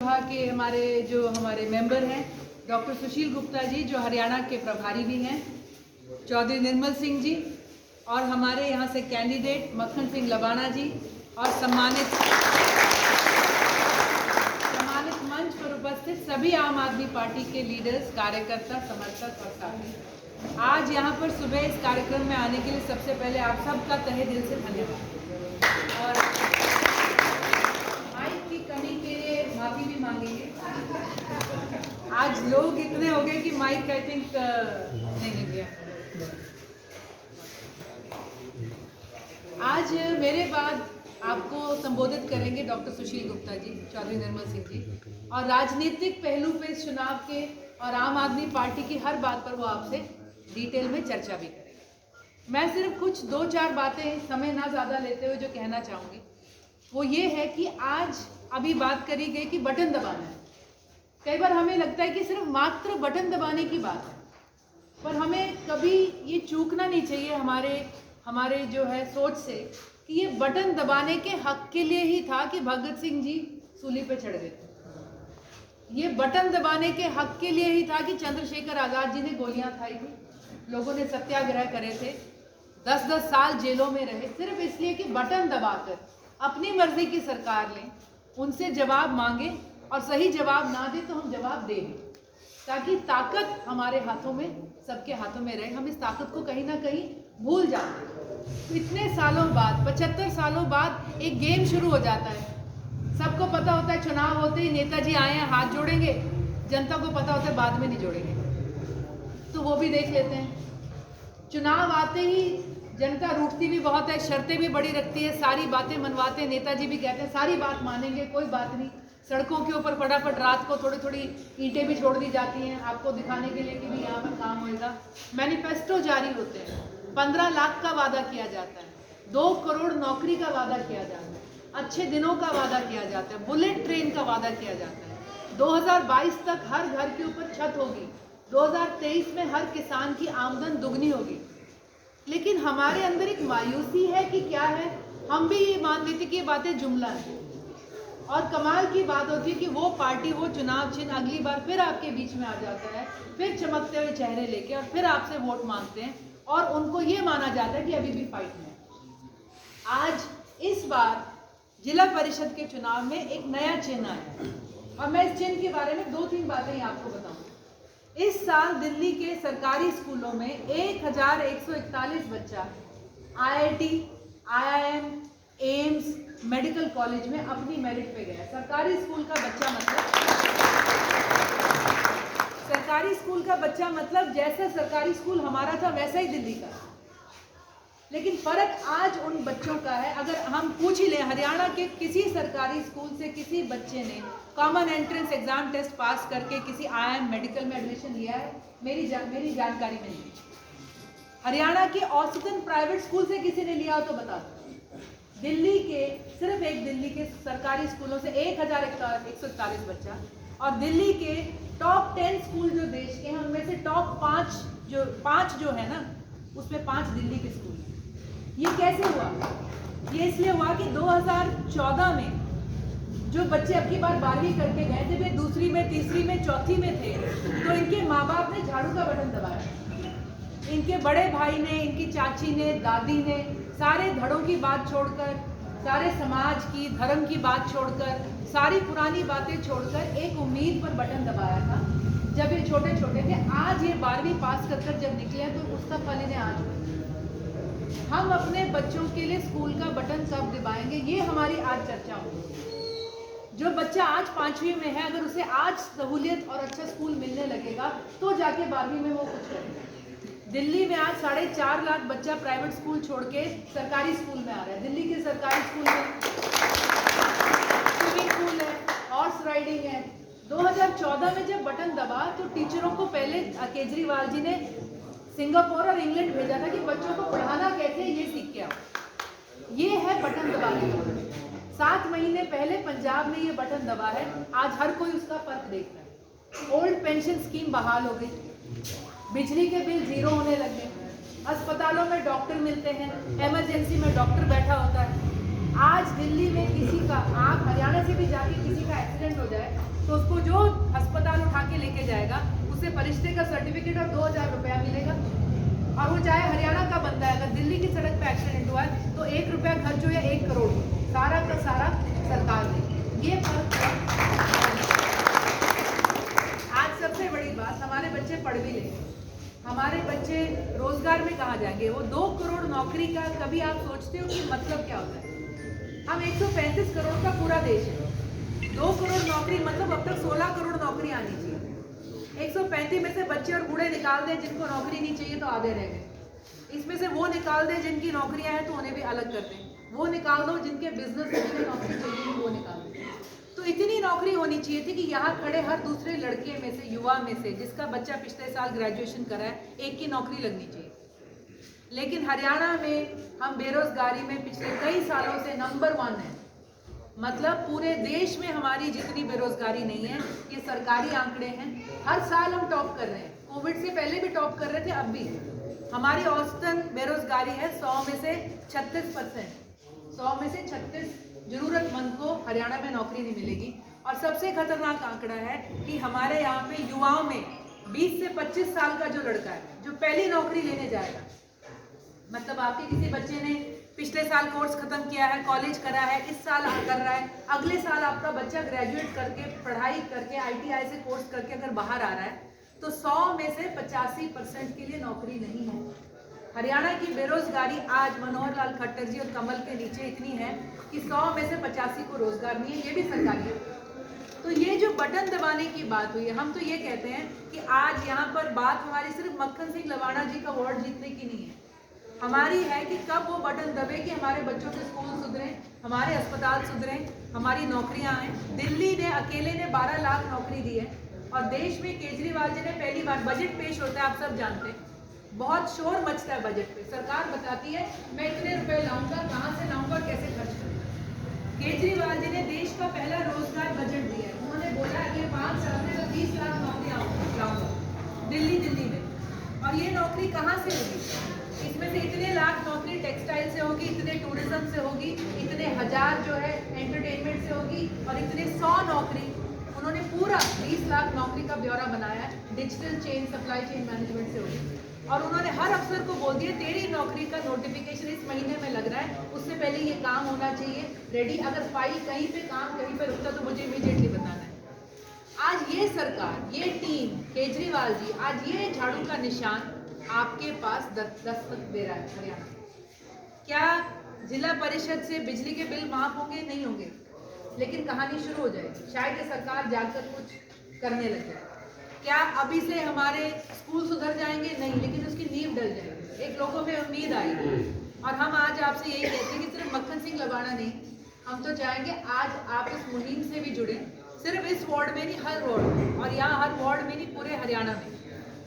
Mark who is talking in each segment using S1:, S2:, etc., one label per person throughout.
S1: के हमारे मेंबर हैं डॉक्टर सुशील गुप्ता जी, जो हरियाणा के प्रभारी भी हैं, चौधरी निर्मल सिंह जी, और हमारे यहाँ से कैंडिडेट मक्खन सिंह लबाना जी, और सम्मानित मंच पर उपस्थित सभी आम आदमी पार्टी के लीडर्स, कार्यकर्ता, समर्थक और साथी। आज यहाँ पर सुबह इस कार्यक्रम में आने के लिए सबसे पहले आप सबका तहे दिल से धन्यवाद। और माइक की कमी के लिए माफी भी मांगेंगे। आज लोग इतने हो गए कि माइक आई थिंक नहीं मिल गया। आज मेरे बाद आपको संबोधित करेंगे डॉक्टर सुशील गुप्ता जी, चौधरी निर्मल सिंह जी, और राजनीतिक पहलू पे इस चुनाव के और आम आदमी पार्टी की हर बात पर वो आपसे डिटेल में चर्चा भी करेंगे। मैं सिर्फ कुछ 2-4 बातें, समय ना ज़्यादा लेते हुए, जो कहना चाहूँगी वो ये है कि आज अभी बात करी गई कि बटन दबाना है। कई बार हमें लगता है कि सिर्फ मात्र बटन दबाने की बात है, पर हमें कभी ये चूकना नहीं चाहिए हमारे जो है सोच से कि ये बटन दबाने के हक के लिए ही था कि भगत सिंह जी सूली पे चढ़ गए थे। ये बटन दबाने के हक के लिए ही था कि चंद्रशेखर आज़ाद जी ने गोलियां खाई थी, लोगों ने सत्याग्रह करे थे, 10-10 साल जेलों में रहे, सिर्फ इसलिए कि बटन दबाकर अपनी मर्जी की सरकार लें, उनसे जवाब मांगे और सही जवाब ना दे तो हम जवाब दें, ताकि ताकत हमारे हाथों में, सबके हाथों में रहे। हम इस ताकत को कहीं ना कहीं भूल जाते हैं। तो इतने सालों बाद, 75 सालों बाद एक गेम शुरू हो जाता है। सबको पता होता है चुनाव होते ही नेताजी आए हैं, हाथ जोड़ेंगे, जनता को पता होता है बाद में नहीं जोड़ेंगे, तो वो भी देख लेते हैं। चुनाव आते ही जनता रूठती भी बहुत है, शर्तें भी बड़ी रखती है, सारी बातें मनवाते हैं। नेताजी भी कहते हैं सारी बात मानेंगे, कोई बात नहीं। सड़कों के ऊपर फटाफट रात को थोड़ी थोड़ी ईंटें भी छोड़ दी जाती हैं, आपको दिखाने के लिए कि भी यहाँ पर काम होएगा। मैनिफेस्टो जारी होते हैं, 15 लाख का वादा किया जाता है, 2 करोड़ नौकरी का वादा किया जाता है, अच्छे दिनों का वादा किया जाता है, बुलेट ट्रेन का वादा किया जाता है। 2022 तक हर घर के ऊपर छत होगी, 2023 में हर किसान की आमदन दुगनी होगी। लेकिन हमारे अंदर एक मायूसी है कि क्या है, हम भी ये मान लेते कि ये बातें जुमला है। और कमाल की बात होती है कि वो पार्टी, वो चुनाव चिन्ह अगली बार फिर आपके बीच में आ जाता है, फिर चमकते हुए चेहरे लेके, और फिर आपसे वोट मांगते हैं, और उनको ये माना जाता है कि अभी भी फाइट में है। आज इस बार जिला परिषद के चुनाव में एक नया चिन्ह आया है, और मैं इस चिन्ह के बारे में 2-3 बातें आपको बताऊं। इस साल दिल्ली के सरकारी स्कूलों में 1141 बच्चा IIT, IIM, AIIMS, medical college में अपनी मेरिट पे गया। सरकारी स्कूल का बच्चा मतलब जैसा सरकारी स्कूल हमारा था वैसा ही दिल्ली का। लेकिन फर्क आज उन बच्चों का है, अगर हम पूछ ही लें हरियाणा के किसी सरकारी स्कूल से किसी बच्चे ने common entrance exam test pass करके किसी IIM मेडिकल में एडमिशन लिया है, मेरी जानकारी में नहीं। हरियाणा के औसतन प्राइवेट स्कूल से किसी ने लिया हो तो बता दो। दिल्ली के, सिर्फ एक दिल्ली के सरकारी स्कूलों से 1141 बच्चा, और दिल्ली के टॉप 10 स्कूल जो देश के हैं उनमें से टॉप 5 जो है ना, उसमें 5 दिल्ली के स्कूल हैं। ये कैसे हुआ? ये इसलिए हुआ कि 2014 में जो बच्चे अब की बार 12वीं करके गए थे, वे दूसरी में, तीसरी में, चौथी में थे, तो इनके माँ बाप ने झाड़ू का बटन दबाया। इनके बड़े भाई ने, इनकी चाची ने, दादी ने सारे धड़ों की बात छोड़कर, सारे समाज की, धर्म की बात छोड़कर, सारी पुरानी बातें छोड़कर एक उम्मीद पर बटन दबाया था जब ये छोटे छोटे थे। आज ये 12वीं पास कर जब निकले तो उसका फल इन्हें आज हुआ। हम अपने बच्चों के लिए स्कूल का बटन कब दबाएंगे, ये हमारी आज चर्चा होगी। जो बच्चा आज 5वीं में है, अगर उसे आज सहूलियत और अच्छा स्कूल मिलने लगेगा तो जाके 12वीं में वो कुछ करेगा। दिल्ली में आज 4.5 लाख बच्चा प्राइवेट स्कूल छोड़ के सरकारी स्कूल में आ रहा है। दिल्ली के सरकारी स्कूल में स्विमिंग पूल है, हॉर्स राइडिंग है। 2014 में जब बटन दबा तो टीचरों को पहले केजरीवाल जी ने सिंगापुर और इंग्लैंड भेजा था कि बच्चों को पढ़ाना कैसे ये सीख के आओ। ये है बटन दबाने का। 7 महीने पहले पंजाब में ये बटन दबा है, आज हर कोई उसका फर्क देख रहा है। ओल्ड पेंशन स्कीम बहाल हो गई, बिजली के बिल 0 होने लगे, अस्पतालों में डॉक्टर मिलते हैं, इमरजेंसी में डॉक्टर बैठा होता है, आज दिल्ली में किसी का, आप हरियाणा से भी जाके किसी का एक्सीडेंट हो जाए तो उसको जो अस्पताल उठा के लेके जाएगा उसे परिश्ते का सर्टिफिकेट और 2000 रुपया मिलेगा। और वो चाहे हरियाणा का बंदा है, अगर दिल्ली की सड़क पे एक्सीडेंट हुआ है तो 1 रुपया खर्च हो या 1 करोड़, सारा का सारा सरकार दे। ये फर्क है। आज सबसे बड़ी बात, हमारे बच्चे पढ़ भी लेंगे, हमारे बच्चे रोजगार में कहाँ जाएंगे? वो 2 करोड़ नौकरी का कभी आप सोचते हो कि मतलब क्या होता है? हम 135 करोड़ का पूरा देश है, 2 करोड़ नौकरी मतलब अब तक 16 करोड़ नौकरी आनी चाहिए। 135 में से बच्चे और बूढ़े निकाल दें जिनको नौकरी नहीं चाहिए तो आधे रह गए। इसमें से वो निकाल दें जिनकी नौकरियां हैं तो उन्हें भी अलग कर दें। वो निकाल दो जिनके बिजनेस में नौकरी चाहिए वो निकाल दें। तो इतनी नौकरी होनी चाहिए थी कि यहाँ खड़े हर दूसरे लड़के में से, युवा में से, जिसका बच्चा पिछले साल ग्रेजुएशन करा है, एक की नौकरी लगनी चाहिए। लेकिन हरियाणा में हम बेरोजगारी में पिछले कई सालों से नंबर 1 है। मतलब पूरे देश में हमारी जितनी बेरोजगारी नहीं है, ये सरकारी आंकड़े हैं, हर साल हम टॉप कर रहे हैं। कोविड से पहले भी टॉप कर रहे थे, अब भी हमारी औसतन बेरोजगारी है 100 में से 36%। 100 में से 36 जरूरतमंद को हरियाणा में नौकरी नहीं मिलेगी। और सबसे खतरनाक आंकड़ा है कि हमारे यहाँ पे युवाओं में 20 से 25 साल का जो लड़का है जो पहली नौकरी लेने जाएगा, मतलब आपके किसी बच्चे ने पिछले साल कोर्स खत्म किया है, कॉलेज करा है, इस साल कर रहा है, अगले साल आपका बच्चा ग्रेजुएट करके, पढ़ाई करके, ITI से कोर्स करके अगर बाहर आ रहा है तो 100 में से 85% के लिए नौकरी नहीं है। हरियाणा की बेरोजगारी आज मनोहर लाल खट्टर जी और कमल के नीचे इतनी है कि 100 में से 85 को रोजगार नहीं है, ये भी सरकारी है। तो ये जो बटन दबाने की बात हुई है, हम तो ये कहते हैं कि आज यहाँ पर बात हमारी सिर्फ मक्खन सिंह लवाना जी का अवार्ड जीतने की नहीं है, हमारी है कि कब वो बटन दबे कि हमारे बच्चों के स्कूल सुधरे, हमारे अस्पताल सुधरे, हमारी नौकरियां आए। दिल्ली ने अकेले ने 12 लाख नौकरी दी है और देश में केजरीवाल जी ने पहली बार, बजट पेश होता है, आप सब जानते हैं, बहुत शोर मचता है बजट पे, सरकार बताती है मैं इतने रुपए लाऊंगा, कहाँ से लाऊंगा, कैसे खर्च करूंगा। केजरीवाल जी ने देश का पहला रोजगार बजट दिया है। उन्होंने बोला अगले 5 साल में तो 30 लाख नौकरियां लाऊंगा दिल्ली में। और ये नौकरी कहाँ से होगी? इसमें से इतने लाख नौकरी टेक्सटाइल से होगी, इतने टूरिज्म से होगी, इतने 1000 जो है एंटरटेनमेंट से होगी, और इतने 100 नौकरी, उन्होंने पूरा 20 लाख नौकरी का ब्यौरा बनाया है, digital chain, supply chain management से होगी। और उन्होंने हर अफसर को बोल दिया तेरी नौकरी का नोटिफिकेशन इस महीने में लग रहा है, उससे पहले ये काम होना चाहिए रेडी, अगर फाइल कहीं पे काम कहीं पे रुकता तो मुझे इमीडिएटली बताना है। आज ये सरकार, ये टीम, केजरीवाल जी, आज ये झाड़ू का निशान आपके पास दस्तक दे रहा है। हरियाणा क्या जिला परिषद से बिजली के बिल माफ होंगे? नहीं होंगे, लेकिन कहानी शुरू हो जाएगी, शायद ये सरकार जाकर कुछ करने लग जाए। क्या अभी से हमारे स्कूल सुधर जाएंगे? नहीं, लेकिन उसकी नींव डल जाएगी, एक लोगों में उम्मीद आएगी। और हम आज आपसे यही कहते हैं कि सिर्फ मक्खन सिंह लवाना नहीं, हम तो चाहेंगे आज आप इस मुहिम से भी जुड़े, सिर्फ इस वार्ड में नहीं, हर वार्ड में, और यहाँ हर वार्ड में नहीं, पूरे हरियाणा में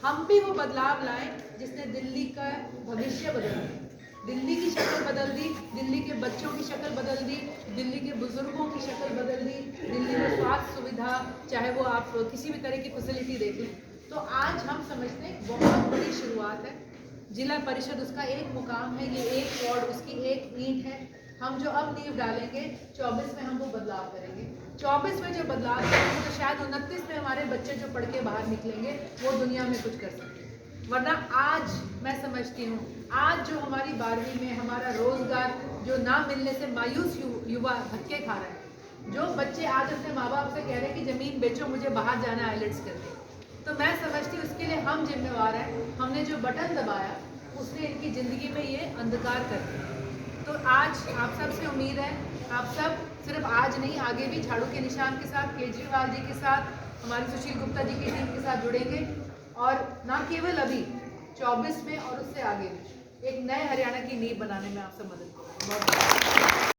S1: हम भी वो बदलाव लाएं जिसने दिल्ली का भविष्य बदल दिया, दिल्ली की शक्ल बदल दी, दिल्ली के बच्चों की शक्ल बदल दी, दिल्ली के बुजुर्गों की शक्ल बदल दी, दिल्ली में स्वास्थ्य सुविधा, चाहे वो आप किसी भी तरह की फैसिलिटी देख लें। तो आज हम समझते हैं बहुत बड़ी शुरुआत है। जिला परिषद उसका एक मुकाम है, ये एक वार्ड उसकी एक ईंट है। हम जो अब नींव डालेंगे 24 में हम वो बदलाव करेंगे। 24 में जो बदलाव करेंगे तो शायद 29 में हमारे बच्चे जो पढ़ के बाहर निकलेंगे वो दुनिया में कुछ कर सकेंगे। वरना आज मैं समझती हूँ, आज जो हमारी 12वीं में हमारा रोजगार जो ना मिलने से मायूस युवा धक्के खा रहा है, जो बच्चे आज अपने माँ बाप से कह रहे हैं कि ज़मीन बेचो मुझे बाहर जाना है आइलेट्स करके, तो मैं समझती हूँ उसके लिए हम जिम्मेवार हैं। हमने जो बटन दबाया उसने इनकी ज़िंदगी में ये अंधकार कर दिया। तो आज आप सब से उम्मीद है, आप सब सिर्फ आज नहीं, आगे भी झाड़ू के निशान के साथ, केजरीवाल जी के साथ, हमारे सुशील गुप्ता जी की टीम के साथ जुड़ेंगे, और ना केवल अभी 24 में और उससे आगे भी एक नए हरियाणा की नींव बनाने में आप सब मदद करेंगे। बहुत